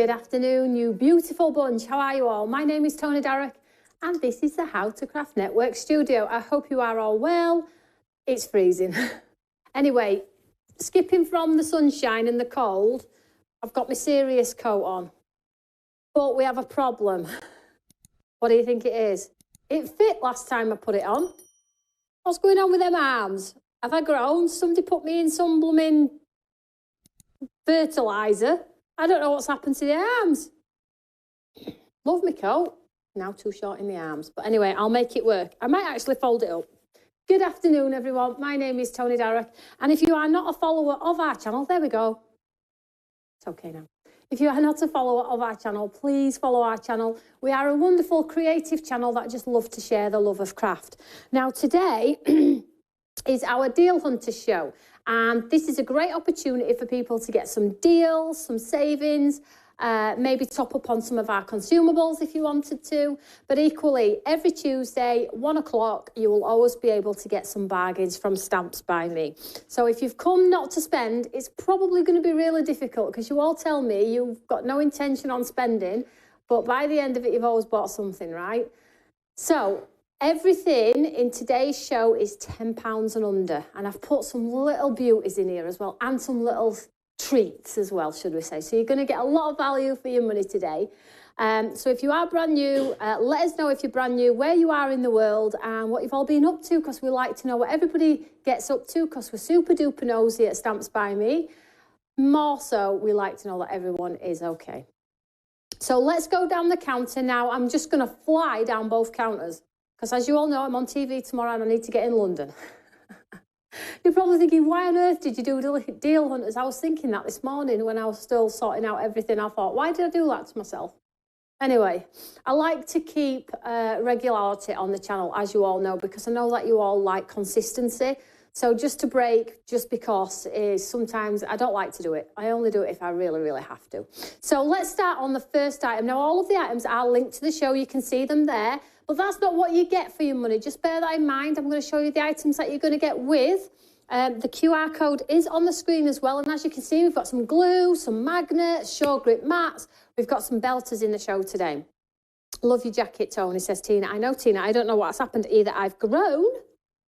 Good afternoon, you beautiful bunch. How are you all? My name is Toni Darroch, and this is the How to Craft Network studio. I hope you are all well. It's freezing. Anyway, skipping from the sunshine and the cold, I've got my serious coat on. But we have a problem. What do you think it is? It fit last time I put it on. What's going on with them arms? Have I grown? Somebody put me in some blooming fertiliser. I don't know what's happened to the arms. Love my coat. Now too short in the arms. But anyway, I'll make it work. I might actually fold it up. Good afternoon, everyone. My name is Toni Darroch. And if you are not a follower of our channel, there we go. It's okay now. If you are not a follower of our channel, please follow our channel. We are a wonderful creative channel that just love to share the love of craft. Now today is our Deal Hunter show. And this is a great opportunity for people to get some deals, some savings, maybe top up on some of our consumables if you wanted to. But equally, every Tuesday, 1 o'clock, you will always be able to get some bargains from Stamps by Me. So if you've come not to spend, it's probably going to be really difficult because you all tell me you've got no intention on spending, but by the end of it, you've always bought something, right? So everything in today's show is £10 and under. And I've put some little beauties in here as well and some little treats as well, should we say. So you're going to get a lot of value for your money today. So if you are brand new, let us know if you're brand new, where you are in the world and what you've all been up to, because we like to know what everybody gets up to, because we're super duper nosy at Stamps by Me. More so, we like to know that everyone is okay. So let's go down the counter now. I'm just going to fly down both counters, because as you all know, I'm on TV tomorrow and I need to get in London. You're probably thinking, why on earth did you do Deal Hunters? I was thinking that this morning when I was still sorting out everything. I thought, why did I do that to myself? Anyway, I like to keep regularity on the channel, as you all know, because I know that you all like consistency. So just to break, just because is sometimes I don't like to do it. I only do it if I really, really have to. So let's start on the first item. Now, all of the items are linked to the show. You can see them there. But that's not what you get for your money. Just bear that in mind. I'm going to show you the items that you're going to get with. The QR code is on the screen as well. And as you can see, we've got some glue, some magnets, short grip mats. We've got some belters in the show today. Love your jacket, Tony, says Tina. I know, Tina. I don't know what's happened. Either I've grown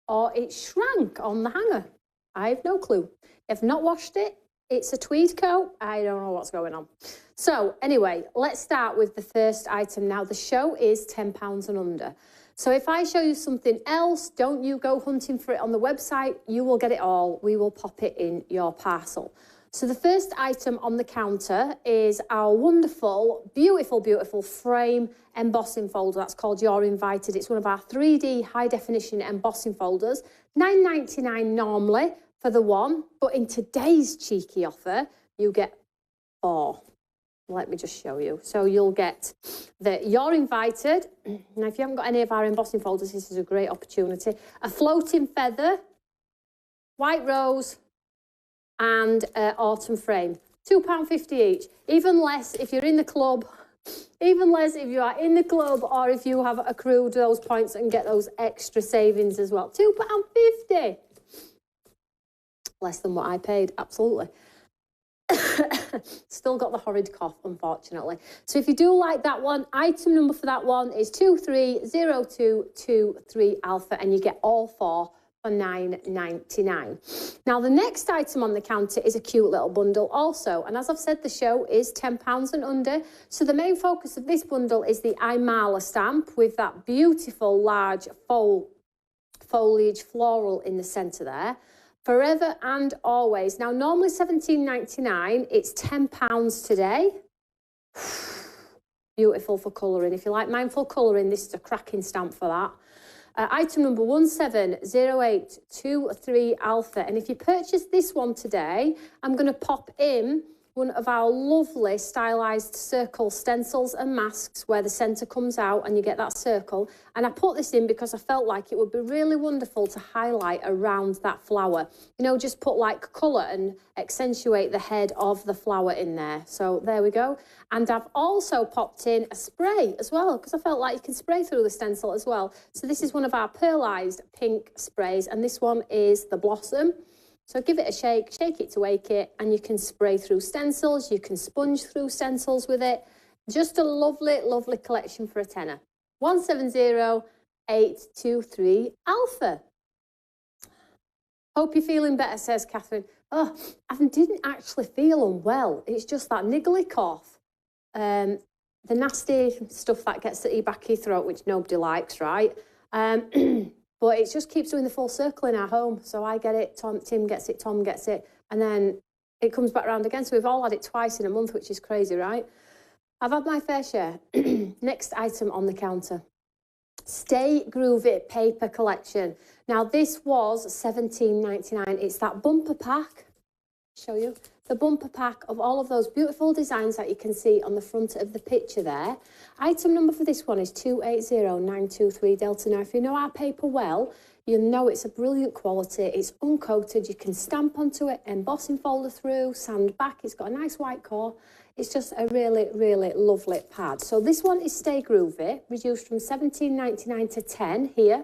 or it shrank on the hanger. I have no clue. If not washed it, it's a tweed coat. I don't know what's going on. So anyway, let's start with the first item now. The show is £10 and under. So if I show you something else, don't you go hunting for it on the website. You will get it all. We will pop it in your parcel. So the first item on the counter is our wonderful, beautiful, beautiful frame embossing folder. That's called You're Invited. It's one of our 3D high definition embossing folders. £9.99 normally for the one, but in today's cheeky offer, you get 4. Let me just show you. So you'll get the You're Invited. Now, if you haven't got any of our embossing folders, this is a great opportunity. A floating feather, white rose, and autumn frame. £2.50 each. Even less if you're in the club. Even less if you are in the club or if you have accrued those points and get those extra savings as well. £2.50. Less than what I paid, absolutely. Still got the horrid cough, unfortunately. So if you do like that one, item number for that one is 230223 Alpha, and you get all 4 for £9.99. Now, the next item on the counter is a cute little bundle also. And as I've said, the show is £10 and under. So the main focus of this bundle is the Imala stamp with that beautiful large foliage floral in the centre there. Forever and always. Now, normally £17.99. It's £10 today. Beautiful for colouring. If you like mindful colouring, this is a cracking stamp for that. Item number 170823 Alpha. And if you purchase this one today, I'm going to pop in one of our lovely stylised circle stencils and masks where the centre comes out and you get that circle. And I put this in because I felt like it would be really wonderful to highlight around that flower. You know, just put like colour and accentuate the head of the flower in there. So there we go. And I've also popped in a spray as well because I felt like you can spray through the stencil as well. So this is one of our pearlised pink sprays and this one is the Blossom. So give it a shake it to wake it, and you can spray through stencils, you can sponge through stencils with it. Just a lovely, lovely collection for a tenner. 170823 Alpha. Hope you're feeling better, says Catherine. Oh, I didn't actually feel unwell. It's just that niggly cough. The nasty stuff that gets at your back of your throat, which nobody likes, right? But it just keeps doing the full circle in our home. So I get it, Tim gets it, Tom gets it, and then it comes back around again. So we've all had it twice in a month, which is crazy, right? I've had my fair share. Next item on the counter. Stay Groovy paper collection. Now this was $17.99. It's that bumper pack. Show you the bumper pack of all of those beautiful designs that you can see on the front of the picture there. Item number for this one is 280923 Delta. Now, if you know our paper well, you know it's a brilliant quality. It's uncoated. You can stamp onto it, embossing folder through, sand back. It's got a nice white core. It's just a really, really lovely pad. So this one is Stay Groovy, reduced from $17.99 to $10 here.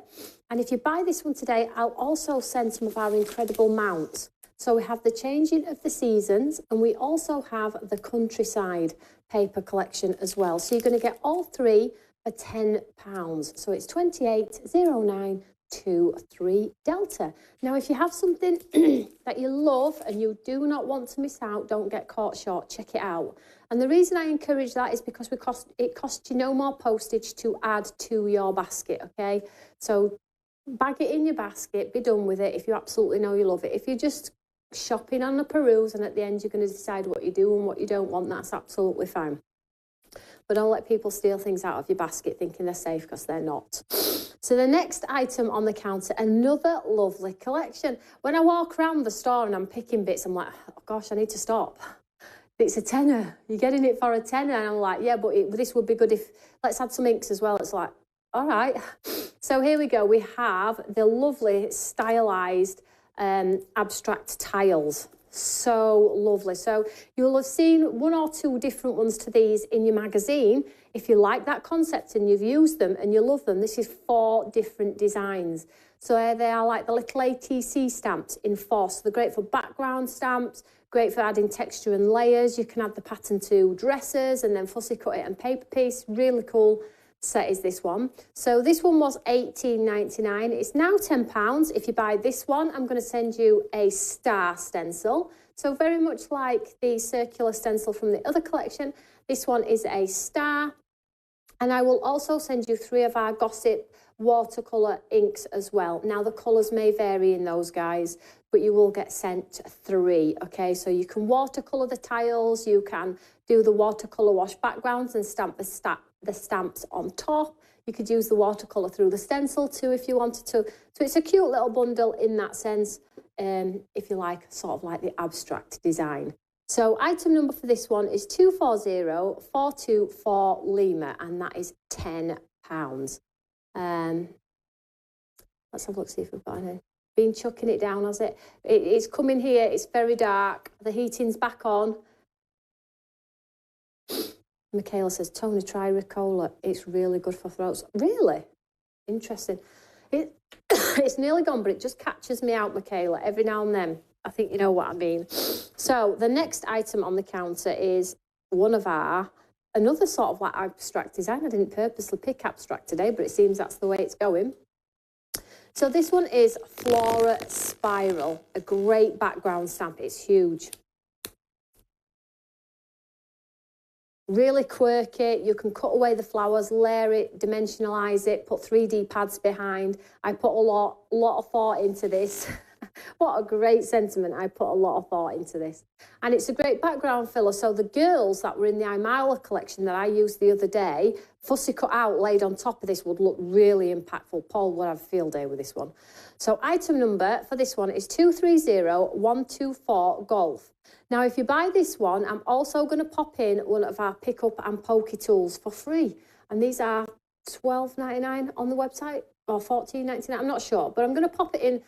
And if you buy this one today, I'll also send some of our incredible mounts. So we have the changing of the seasons, and we also have the countryside paper collection as well. So you're going to get all three for £10. So it's 280923 Delta. Now, if you have something that you love and you do not want to miss out, don't get caught short, check it out. And the reason I encourage that is because it costs you no more postage to add to your basket, okay? So bag it in your basket, be done with it if you absolutely know you love it. If you're just shopping on the peruse and at the end you're going to decide what you do and what you don't want, that's absolutely fine. But don't let people steal things out of your basket thinking they're safe, because they're not. So the next item on the counter, another lovely collection. When I walk around the store and I'm picking bits, I'm like, oh gosh, I need to stop. It's a tenner. You're getting it for a tenner. And I'm like, yeah, but this would be good if, let's add some inks as well. It's like, all right. So here we go. We have the lovely stylized abstract tiles. So lovely. So you'll have seen one or two different ones to these in your magazine. If you like that concept and you've used them and you love them, this is 4 different designs. So they are like the little HTCN stamps in 4. So they're great for background stamps, great for adding texture and layers. You can add the pattern to dresses and then fussy cut it and paper piece. Really cool set is this one. So this one was $18.99. It's now £10. If you buy this one, I'm going to send you a star stencil. So very much like the circular stencil from the other collection, this one is a star. And I will also send you 3 of our Gossip watercolour inks as well. Now the colours may vary in those, guys, but you will get sent 3, okay? So you can watercolour the tiles, you can do the watercolour wash backgrounds and stamp the stamps on top. You could use the watercolour through the stencil too if you wanted to. So it's a cute little bundle in that sense, if you like, sort of like the abstract design. So item number for this one is 240424 Lima, and that is £10. Let's have a look, see if we've got any. Been chucking it down, has it? It's coming here, it's very dark, the heating's back on. Michaela says, Toni, try Ricola. It's really good for throats. Really? Interesting. It's nearly gone, but it just catches me out, Michaela, every now and then. I think you know what I mean. So the next item on the counter is one of another sort of like abstract design. I didn't purposely pick abstract today, but it seems that's the way it's going. So this one is Flora Spiral, a great background stamp. It's huge. Really quirky. You can cut away the flowers, layer it, dimensionalise it, put 3D pads behind. I put a lot of thought into this. What a great sentiment. I put a lot of thought into this. And it's a great background filler. So the girls that were in the Imila collection that I used the other day, fussy cut out, laid on top of this would look really impactful. Paul would have a field day with this one. So item number for this one is 230124 Golf. Now, if you buy this one, I'm also going to pop in one of our pick up and pokey tools for free. And these are $12.99 on the website or $14.99. I'm not sure, but I'm going to pop it in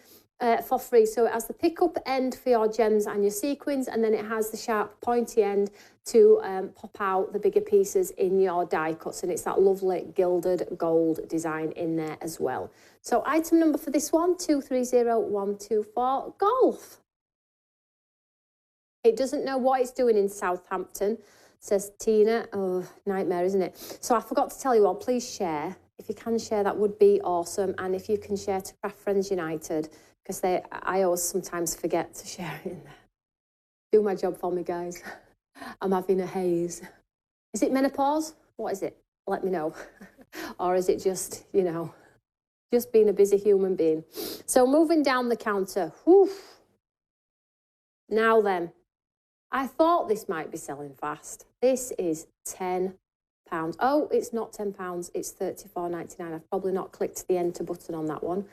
for free. So it has the pick up end for your gems and your sequins, and then it has the sharp pointy end to pop out the bigger pieces in your die cuts, and it's that lovely gilded gold design in there as well. So item number for this one, 230124 Golf. It doesn't know what it's doing in Southampton, says Tina. Oh, nightmare, isn't it? So I forgot to tell you all, please share. If you can share, that would be awesome. And if you can share to Craft Friends United, because I always sometimes forget to share it in there. Do my job for me, guys. I'm having a haze. Is it menopause? What is it? Let me know. Or is it just, you know, just being a busy human being? So moving down the counter. Whew. Now then, I thought this might be selling fast. This is £10. Oh, it's not £10. It's $34.99. I've probably not clicked the enter button on that one.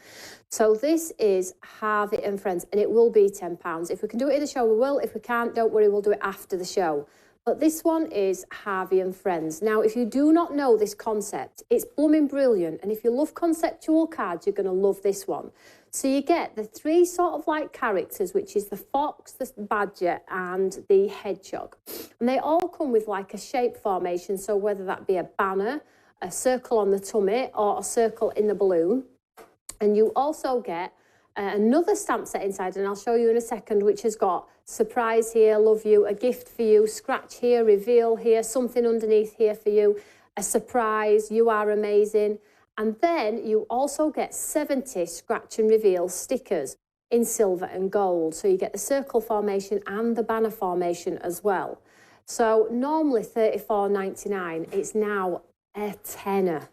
So this is Harvey and Friends, and it will be £10. If we can do it in the show, we will. If we can't, don't worry, we'll do it after the show. But this one is Harvey and Friends. Now, if you do not know this concept, it's blooming brilliant. And if you love conceptual cards, you're going to love this one. So you get the three sort of like characters, which is the fox, the badger, and the hedgehog. And they all come with like a shape formation. So whether that be a banner, a circle on the tummy, or a circle in the balloon. And you also get another stamp set inside, and I'll show you in a second, which has got surprise here, love you, a gift for you, scratch here, reveal here, something underneath here for you, a surprise, you are amazing. And then you also get 70 scratch and reveal stickers in silver and gold. So you get the circle formation and the banner formation as well. So normally $34.99, it's now a tenner.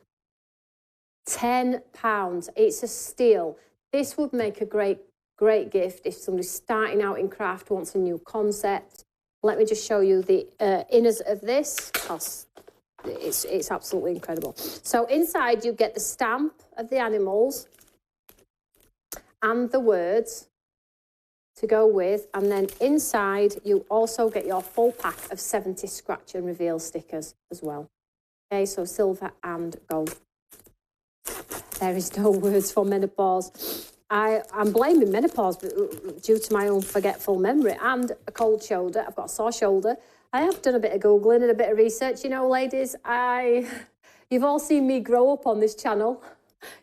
£10. It's a steal. This would make a great gift if somebody's starting out in craft, wants a new concept. Let me just show you the inners of this. It's absolutely incredible. So inside you get the stamp of the animals and the words to go with. And then inside you also get your full pack of 70 scratch and reveal stickers as well. Okay, so silver and gold. There is no words for menopause. I'm blaming menopause due to my own forgetful memory and a cold shoulder. I've got a sore shoulder. I have done a bit of Googling and a bit of research. You know, ladies, you've all seen me grow up on this channel.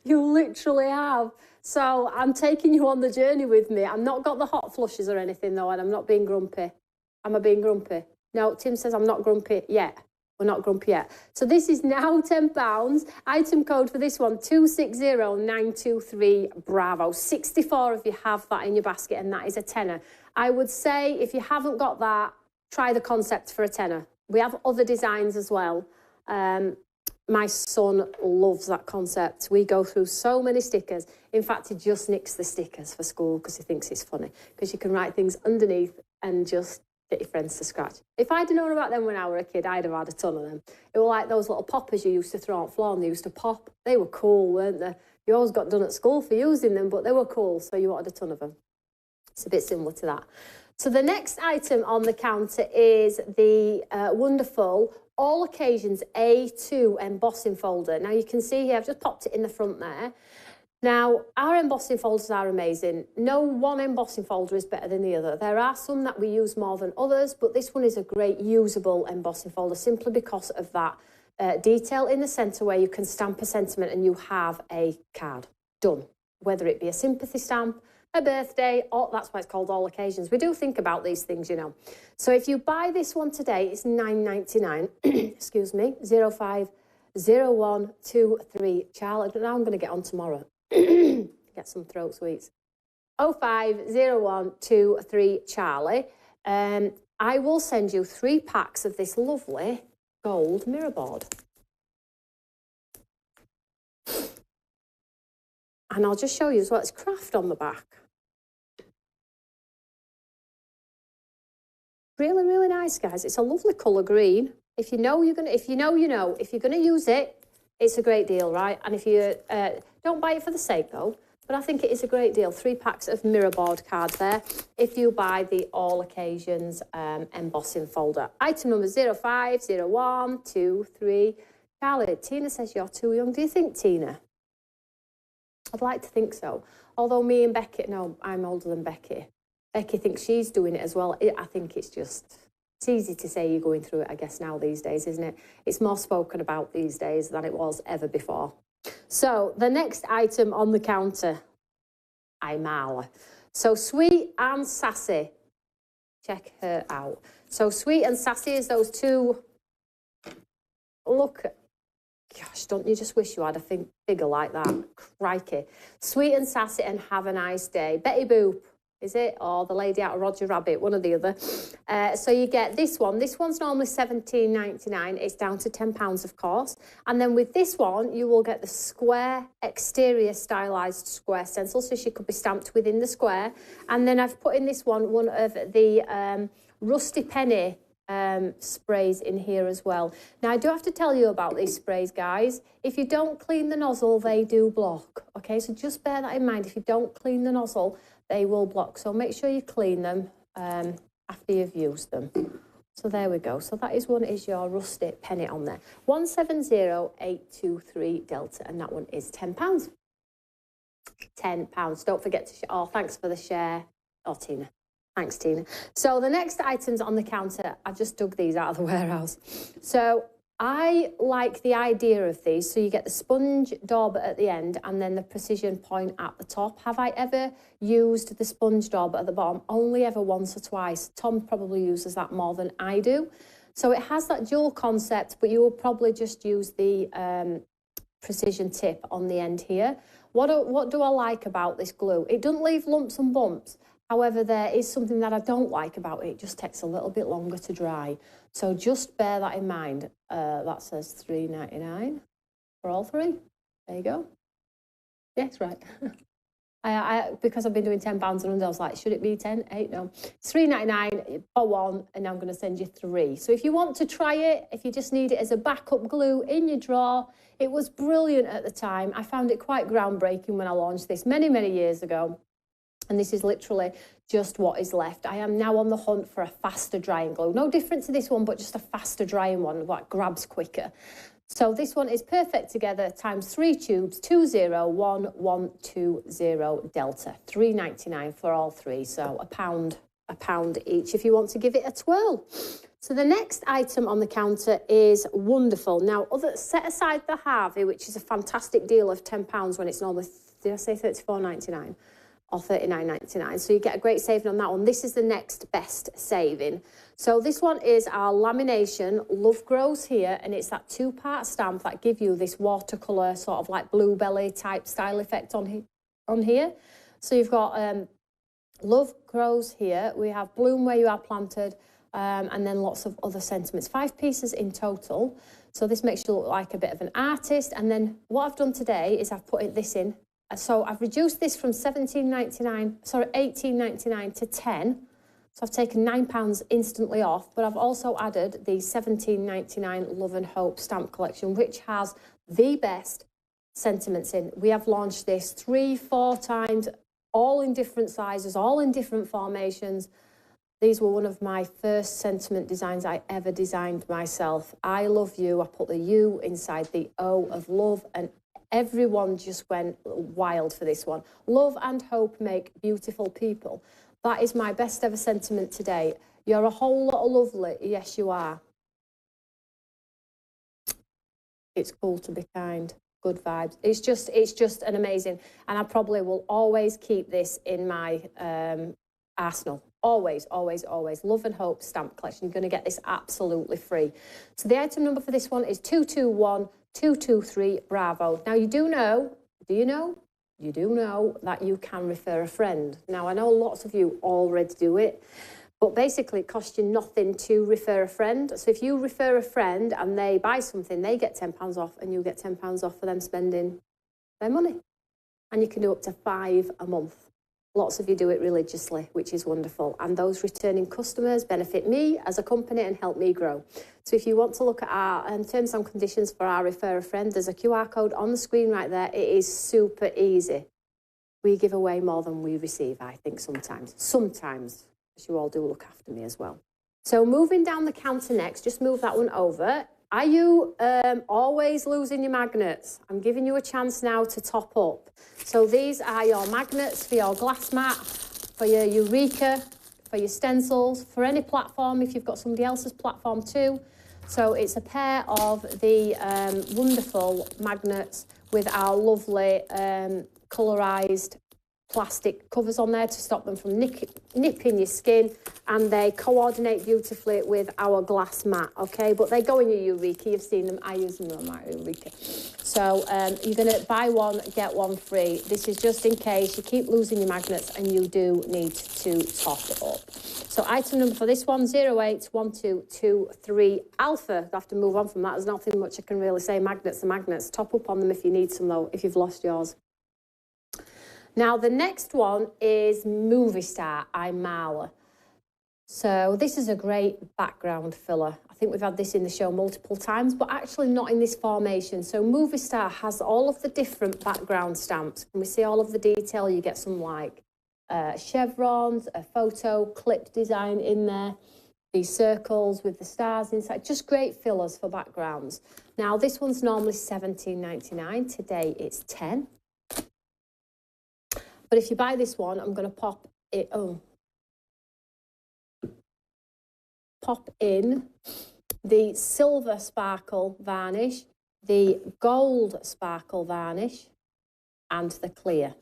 You literally have. So I'm taking you on the journey with me. I've not got the hot flushes or anything, though, and I'm not being grumpy. Am I being grumpy? No, Tim says I'm not grumpy yet. We're not grumpy yet. So this is now £10. Item code for this one, 260923 Bravo. 64 if you have that in your basket, and that is a tenner. I would say if you haven't got that, try the concept for a tenner. We have other designs as well. My son loves that concept. We go through so many stickers. In fact, he just nicks the stickers for school because he thinks it's funny, because you can write things underneath and just get your friends to scratch. If I'd have known about them when I were a kid, I'd have had a ton of them. It were like those little poppers you used to throw on the floor and they used to pop. They were cool, weren't they? You always got done at school for using them, but they were cool, so you wanted a ton of them. It's a bit similar to that. So the next item on the counter is the wonderful All Occasions A2 embossing folder. Now you can see here, I've just popped it in the front there. Now, our embossing folders are amazing. No one embossing folder is better than the other. There are some that we use more than others, but this one is a great usable embossing folder simply because of that detail in the centre where you can stamp a sentiment and you have a card done. Whether it be a sympathy stamp, a birthday, or that's why it's called All Occasions. We do think about these things, you know. So if you buy this one today, it's $9.99. Excuse me, 050123 Charlie. Now I'm going to get on tomorrow. Get some throat sweets. 050123 Charlie. I will send you 3 packs of this lovely gold mirror board. And I'll just show you as well, it's craft on the back. Really, really nice, guys. It's a lovely colour green. If you know you're gonna, if you know, you know. If you're gonna use it, it's a great deal, right? And if you don't buy it for the sake though, but I think it is a great deal. 3 packs of mirror board cards there if you buy the All Occasions embossing folder. Item number 050123. Charlie, Tina says you're too young. Do you think, Tina? I'd like to think so. Although me and Becky, no, I'm older than Becky. Becky thinks she's doing it as well. I think it's easy to say you're going through it, I guess, now these days, isn't it? It's more spoken about these days than it was ever before. So the next item on the counter, I'm Marla. So Sweet and Sassy. Check her out. So Sweet and Sassy is those two. Look, gosh, don't you just wish you had a figure like that? Crikey. Sweet and Sassy and Have a Nice Day. Betty Boop, is it? Or the lady out of Roger Rabbit, one or the other. So you get this one. This one's normally £17.99. It's down to £10, of course. And then with this one, you will get the square exterior stylised square stencil. So she could be stamped within the square. And then I've put in this one of the Rusty Penny sprays in here as well. Now, I do have to tell you about these sprays, guys. If you don't clean the nozzle, they do block. Okay, so just bear that in mind. If you don't clean the nozzle, they will block. So make sure you clean them after you've used them. So there we go. So that is one is your Rusty Penny on there. 170823 Delta, and that one is £10. £10. Don't forget to share. Oh, thanks for the share. Oh, Tina. Thanks, Tina. So the next items on the counter, I just dug these out of the warehouse. So I like the idea of these. So you get the sponge dauber at the end and then the precision point at the top. Have I ever used the sponge dauber at the bottom? Only ever once or twice. Tom probably uses that more than I do. So it has that dual concept, but you will probably just use the precision tip on the end here. What do I like about this glue? It doesn't leave lumps and bumps. However, there is something that I don't like about it. It just takes a little bit longer to dry. So just bear that in mind. That says £3.99 for all three. There you go. Yes, right. Because I've been doing £10 and under, I was like, should it be 10? 8? No. It's £3.99 for one, and I'm going to send you 3. So if you want to try it, if you just need it as a backup glue in your drawer, it was brilliant at the time. I found it quite groundbreaking when I launched this many, many years ago. And this is literally just what is left. I am now on the hunt for a faster drying glue. No different to this one, but just a faster drying one that grabs quicker. So this one is perfect together times 3 tubes, 201120 Delta. £3.99 for all three. So a pound each if you want to give it a twirl. So the next item on the counter is wonderful. Now, set aside the Harvey, which is a fantastic deal of £10 when it's normally, did I say £34.99? Or £39.99. So you get a great saving on that one. This is the next best saving. So this one is our lamination. Love Grows here, and it's that 2-part stamp that give you this watercolour sort of like bluebelly type style effect on here. So you've got Love Grows here. We have Bloom Where You Are Planted, and then lots of other sentiments. 5 pieces in total. So this makes you look like a bit of an artist. And then what I've done today is I've put this in. So I've reduced this from £18.99 to 10. So I've taken £9 instantly off, but I've also added the £17.99 Love and Hope stamp collection, which has the best sentiments in. We have launched this 3-4 times, all in different sizes, all in different formations. These were one of my first sentiment designs I ever designed myself. I love you. I put the U inside the O of love, and everyone just went wild for this one. Love and hope make beautiful people. That is my best ever sentiment today. You're a whole lot of lovely. Yes, you are. It's cool to be kind. Good vibes. It's just an amazing. And I probably will always keep this in my arsenal. Always, always, always. Love and Hope stamp collection. You're going to get this absolutely free. So the item number for this one is 221223 Bravo. Now, you do know that you can refer a friend. Now, I know lots of you already do it, but basically it costs you nothing to refer a friend. So if you refer a friend and they buy something, they get £10 off, and you get £10 off for them spending their money. And you can do up to 5 a month. Lots of you do it religiously, which is wonderful. And those returning customers benefit me as a company and help me grow. So if you want to look at our terms and conditions for our Refer a Friend, there's a QR code on the screen right there. It is super easy. We give away more than we receive, I think, sometimes. Sometimes, because you all do look after me as well. So moving down the counter next, just move that one over. Are you always losing your magnets? I'm giving you a chance now to top up. So these are your magnets for your glass mat, for your Eureka, for your stencils, for any platform, if you've got somebody else's platform too. So it's a pair of the wonderful magnets with our lovely colourised plastic covers on there to stop them from nipping your skin, and they coordinate beautifully with our glass mat, okay? But they go in your Eureka. You've seen them. I use them on my Eureka. So you're going to buy one, get one free. This is just in case you keep losing your magnets and you do need to top it up. So item number for this one, 081223 Alpha. I have to move on from that. There's nothing much I can really say. Magnets are magnets. Top up on them if you need some, though, if you've lost yours. Now, the next one is Movie Star Imala. So this is a great background filler. I think we've had this in the show multiple times, but actually not in this formation. So Movie Star has all of the different background stamps. Can we see all of the detail? You get some like chevrons, a photo clip design in there, these circles with the stars inside. Just great fillers for backgrounds. Now, this one's normally $17.99. Today it's $10. But if you buy this one, I'm going to pop in the silver sparkle varnish, the gold sparkle varnish, and the clear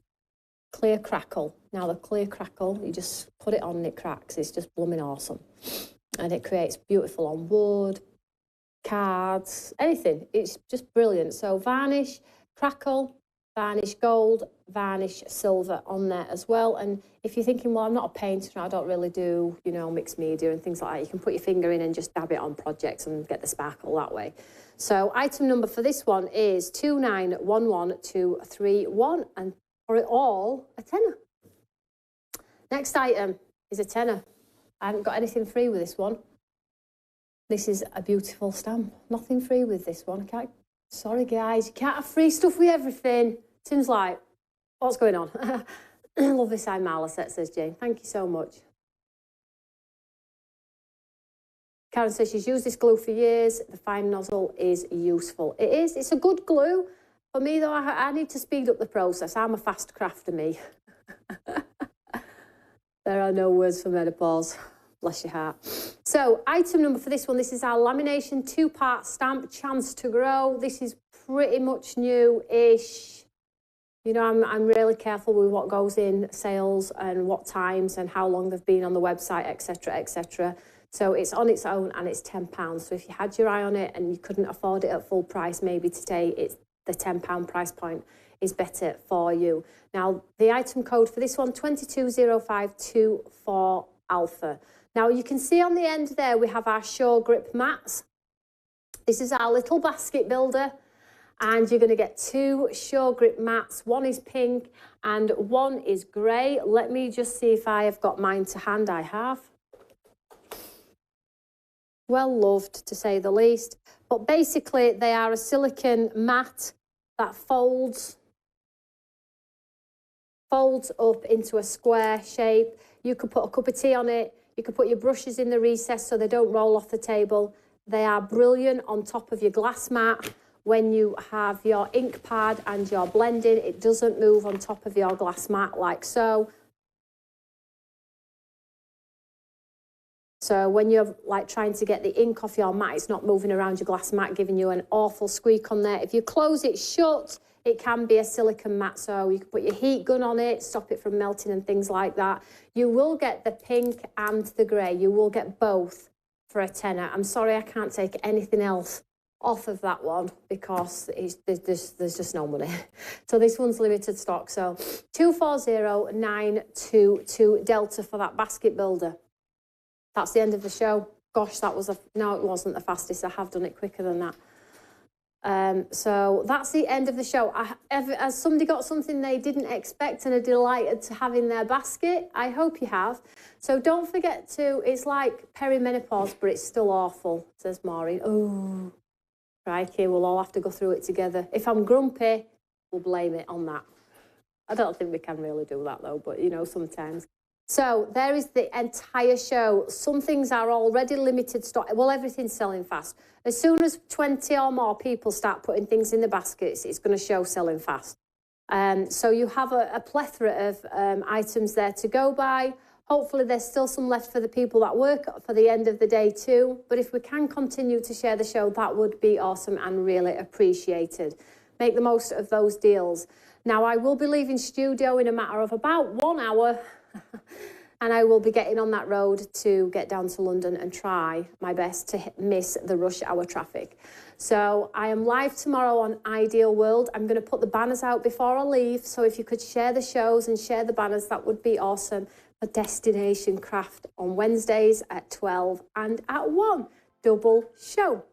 crackle. Now, the clear crackle, you just put it on and it cracks. It's just blooming awesome. And it creates beautiful on wood, cards, anything. It's just brilliant. So varnish, crackle, varnish gold, varnish silver on there as well. And if you're thinking, well, I'm not a painter, I don't really do, you know, mixed media and things like that, you can put your finger in and just dab it on projects and get the sparkle that way. So item number for this one is 2911231, and for it all, a tenner. Next item is a tenner. I haven't got anything free with this one. This is a beautiful stamp. Nothing free with this one. Sorry, guys, you can't have free stuff with everything. Tim's like, what's going on? I love this Imala set, says Jane. Thank you so much. Karen says she's used this glue for years. The fine nozzle is useful. It is. It's a good glue. For me, though, I need to speed up the process. I'm a fast crafter, me. There are no words for menopause. Bless your heart. So, item number for this one, this is our lamination 2-part stamp, Chance to Grow. This is pretty much new-ish. You know, I'm really careful with what goes in sales and what times and how long they've been on the website, etc., etc. So it's on its own and it's £10. So if you had your eye on it and you couldn't afford it at full price, maybe today it's the £10 price point is better for you. Now, the item code for this one, 220524 Alpha. Now, you can see on the end there, we have our Show Grip mats. This is our little basket builder, and you're going to get 2 Show Grip mats. One is pink and one is grey. Let me just see if I have got mine to hand. I have. Well loved, to say the least. But basically, they are a silicone mat that folds up into a square shape. You could put a cup of tea on it. You can put your brushes in the recess so they don't roll off the table. They are brilliant on top of your glass mat. When you have your ink pad and you're blending, it doesn't move on top of your glass mat like so. So when you're like trying to get the ink off your mat, it's not moving around your glass mat, giving you an awful squeak on there. If you close it shut, it can be a silicone mat, so you can put your heat gun on it, stop it from melting and things like that. You will get the pink and the grey. You will get both for a tenner. I'm sorry I can't take anything else off of that one because there's just no money. So this one's limited stock. So 240922 Delta for that basket builder. That's the end of the show. Gosh, that was no, it wasn't the fastest. I have done it quicker than that. So that's the end of the show. Has somebody got something they didn't expect and are delighted to have in their basket? I hope you have. So don't forget to, it's like perimenopause, but it's still awful, says Maureen. Oh, crikey, we'll all have to go through it together. If I'm grumpy, we'll blame it on that. I don't think we can really do that though, but you know, sometimes. So there is the entire show. Some things are already limited stock. Well, everything's selling fast. As soon as 20 or more people start putting things in the baskets, it's going to show selling fast. So you have a plethora of items there to go by. Hopefully there's still some left for the people that work for the end of the day too. But if we can continue to share the show, that would be awesome and really appreciated. make the most of those deals. Now, I will be leaving studio in a matter of about 1 hour and I will be getting on that road to get down to London and try my best to miss the rush hour traffic. So I am live tomorrow on Ideal World. I'm going to put the banners out before I leave. So if you could share the shows and share the banners, that would be awesome. For Destination Craft on Wednesdays at 12 and at 1. Double show.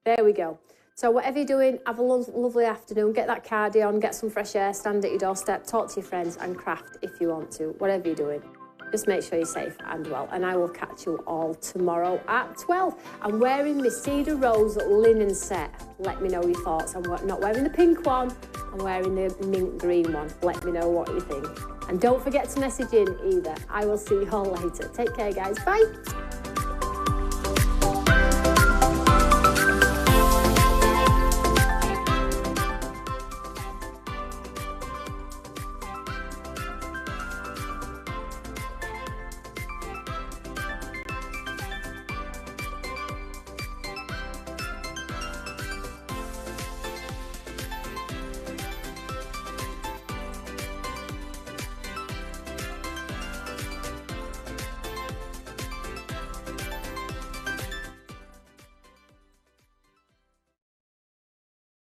There we go. So whatever you're doing, have a lovely afternoon. Get that cardio on, get some fresh air, stand at your doorstep, talk to your friends and craft if you want to. Whatever you're doing, just make sure you're safe and well. And I will catch you all tomorrow at 12. I'm wearing my Cedar Rose linen set. Let me know your thoughts. I'm not wearing the pink one. I'm wearing the mint green one. Let me know what you think. And don't forget to message in either. I will see you all later. Take care, guys. Bye.